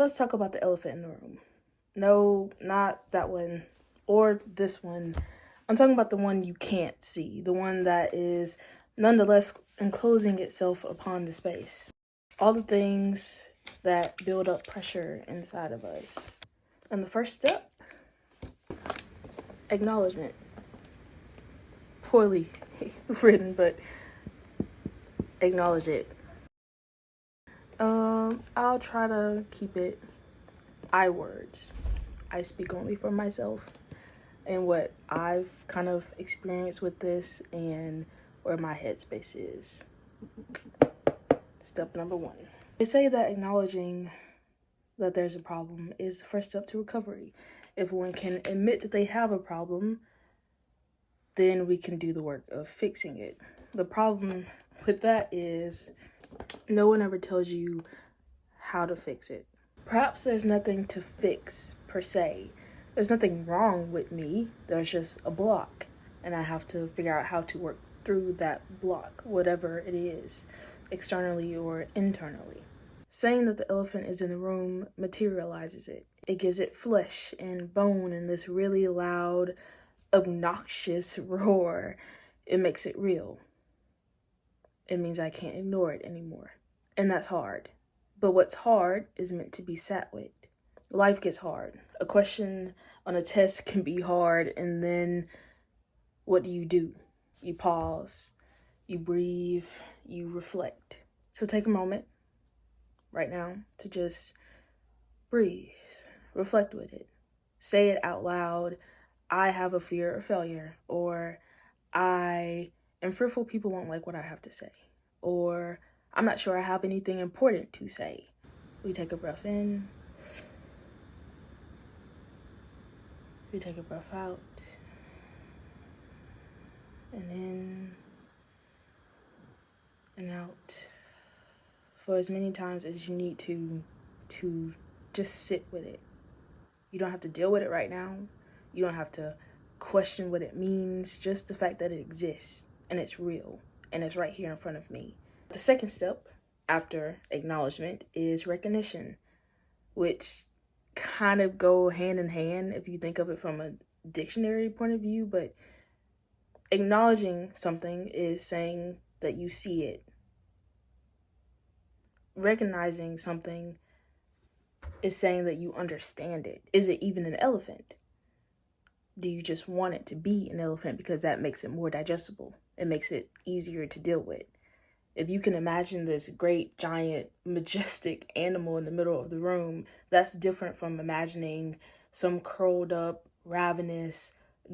let's talk about the elephant in the room. No, not that one or this one. I'm talking about the one you can't see, the one that is nonetheless enclosing itself upon the space. All the things that build up pressure inside of us. And the first step, acknowledgement. Poorly written, but acknowledge it. I'll try to keep it I words. I speak only for myself and what I've kind of experienced with this and where my headspace is. Step number 1. They say that acknowledging that there's a problem is the first step to recovery. If one can admit that they have a problem, then we can do the work of fixing it. The problem with that is no one ever tells you how to fix it. Perhaps there's nothing to fix per se. There's nothing wrong with me. There's just a block, and I have to figure out how to work through that block, whatever it is, externally or internally. Saying that the elephant is in the room materializes it. It gives it flesh and bone and this really loud, obnoxious roar. It makes it real. It means I can't ignore it anymore. And that's hard. But what's hard is meant to be sat with. Life gets hard. A question on a test can be hard, and then what do? You pause, you breathe, you reflect. So take a moment right now to just breathe, reflect with it. Say it out loud. I have a fear of failure, or I am fearful people won't like what I have to say, or I'm not sure I have anything important to say. We take a breath in. We take a breath out. And in and out. For as many times as you need to just sit with it. You don't have to deal with it right now. You don't have to question what it means. Just the fact that it exists and it's real and it's right here in front of me. The second step after acknowledgement is recognition, which kind of go hand in hand if you think of it from a dictionary point of view, but acknowledging something is saying that you see it. Recognizing something is saying that you understand it. Is it even an elephant? Do you just want it to be an elephant because that makes it more digestible? It makes it easier to deal with. If you can imagine this great, giant, majestic animal in the middle of the room, that's different from imagining some curled up, ravenous,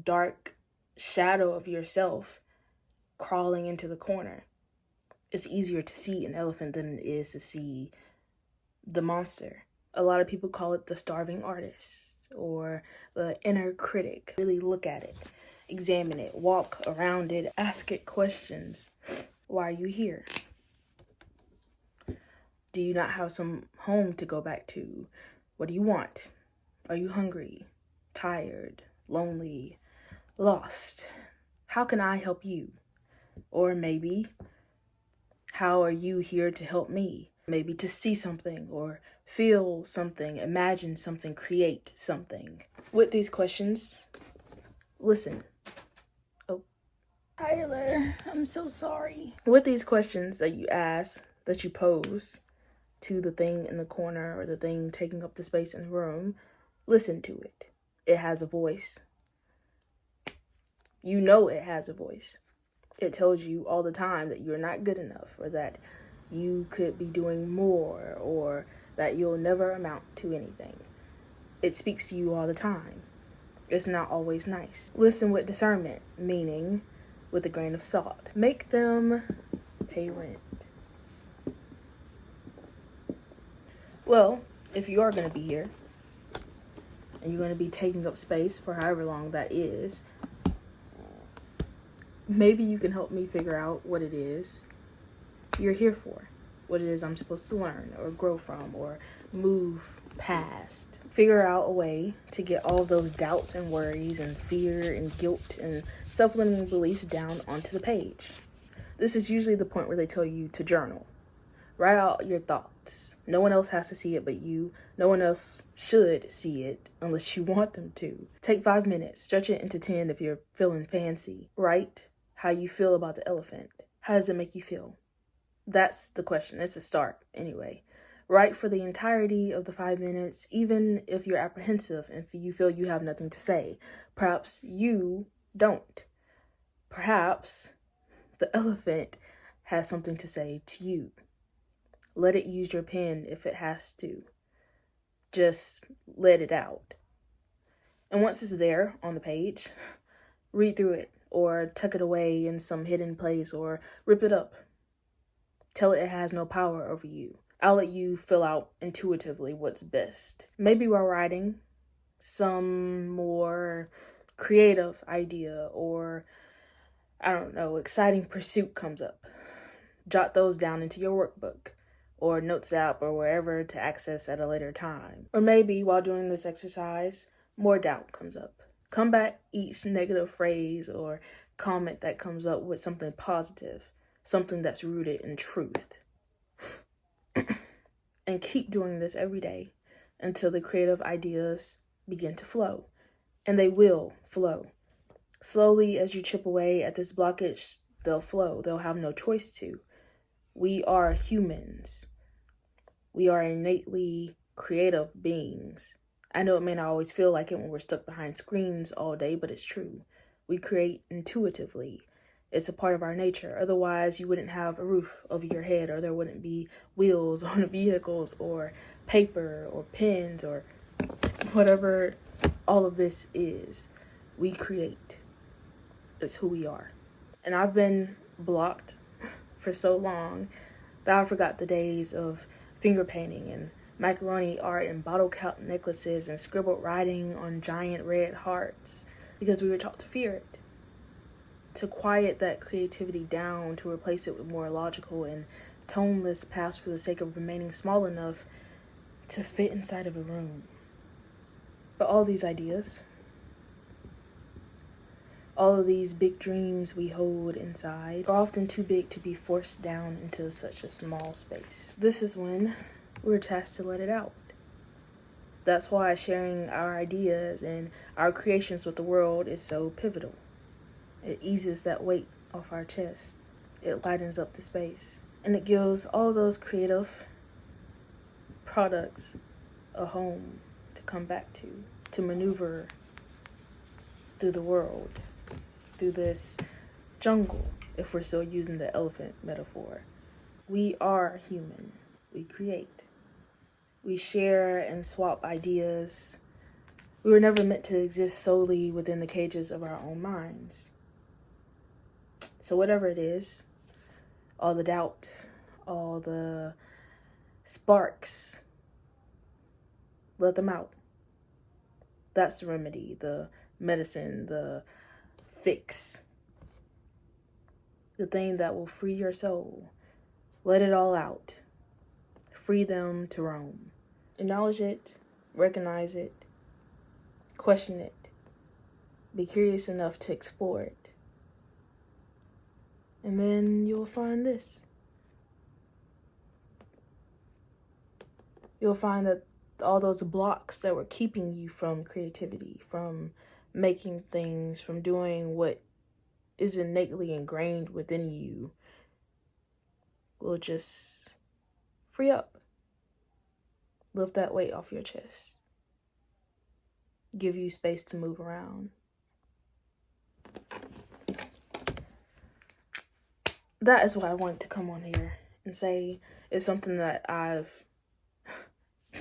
dark shadow of yourself crawling into the corner. It's easier to see an elephant than it is to see the monster. A lot of people call it the starving artist or the inner critic. Really look at it, examine it, walk around it, ask it questions. Why are you here? Do you not have some home to go back to? What do you want? Are you hungry, tired, lonely, lost? How can I help you? Or maybe, how are you here to help me? Maybe to see something or feel something, imagine something, create something. With these questions, listen. Tyler, I'm so sorry. With these questions that you ask, that you pose to the thing in the corner or the thing taking up the space in the room, listen to it. It has a voice. You know it has a voice. It tells you all the time that you're not good enough, or that you could be doing more, or that you'll never amount to anything. It speaks to you all the time. It's not always nice. Listen with discernment, meaning with a grain of salt. Make them pay rent. Well, if you are going to be here, and you're going to be taking up space for however long that is, maybe you can help me figure out what it is you're here for. What it is I'm supposed to learn or grow from or move past. Figure out a way to get all those doubts and worries and fear and guilt and self-limiting beliefs down onto the page. This is usually the point where they tell you to journal. Write out your thoughts. No one else has to see it but you. No one else should see it unless you want them to. Take 5 minutes, stretch it into 10 if you're feeling fancy. Write how you feel about the elephant. How does it make you feel? That's the question. It's a start anyway. Write for the entirety of the 5 minutes, even if you're apprehensive and you feel you have nothing to say. Perhaps you don't. Perhaps the elephant has something to say to you. Let it use your pen if it has to. Just let it out. And once it's there on the page, read through it or tuck it away in some hidden place or rip it up. Tell it has no power over you. I'll let you fill out intuitively what's best. Maybe while writing, some more creative idea or, I don't know, exciting pursuit comes up. Jot those down into your workbook or Notes app or wherever to access at a later time. Or maybe while doing this exercise, more doubt comes up. Combat each negative phrase or comment that comes up with something positive, something that's rooted in truth. And keep doing this every day until the creative ideas begin to flow. And they will flow. Slowly, as you chip away at this blockage, they'll flow. They'll have no choice to. We are humans. We are innately creative beings. I know it may not always feel like it when we're stuck behind screens all day, but it's true. We create intuitively. It's a part of our nature. Otherwise, you wouldn't have a roof over your head, or there wouldn't be wheels on vehicles, or paper, or pens, or whatever all of this is. We create. It's who we are. And I've been blocked for so long that I forgot the days of finger painting and macaroni art and bottle cap necklaces and scribbled writing on giant red hearts because we were taught to fear it. To quiet that creativity down, to replace it with more logical and toneless paths for the sake of remaining small enough to fit inside of a room. But all these ideas, all of these big dreams we hold inside are often too big to be forced down into such a small space. This is when we're tasked to let it out. That's why sharing our ideas and our creations with the world is so pivotal. It eases that weight off our chest. It lightens up the space. And it gives all those creative products a home to come back to maneuver through the world, through this jungle, if we're still using the elephant metaphor. We are human. We create. We share and swap ideas. We were never meant to exist solely within the cages of our own minds. So whatever it is, all the doubt, all the sparks, let them out. That's the remedy, the medicine, the fix, the thing that will free your soul. Let it all out. Free them to roam. Acknowledge it, recognize it, question it, be curious enough to explore it. And then you'll find this. You'll find that all those blocks that were keeping you from creativity, from making things, from doing what is innately ingrained within you, will just free up. Lift that weight off your chest. Give you space to move around. That is why I wanted to come on here and say it's something that I've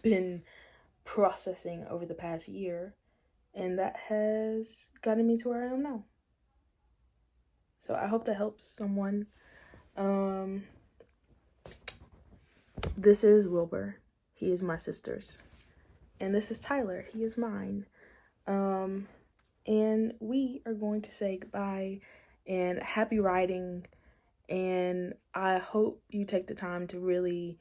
been processing over the past year, and that has gotten me to where I am now. So I hope that helps someone. This is Wilbur. He is my sister's. And this is Tyler. He is mine. And we are going to say goodbye and happy writing. And I hope you take the time to really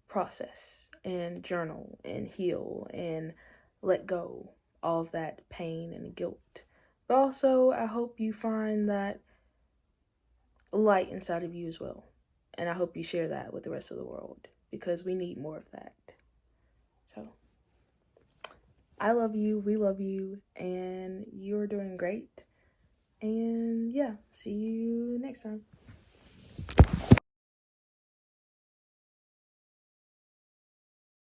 process and journal and heal and let go of that pain and guilt. But also, I hope you find that light inside of you as well. And I hope you share that with the rest of the world. because we need more of that. So I love you, we love you, and you're doing great. And yeah, see you next time.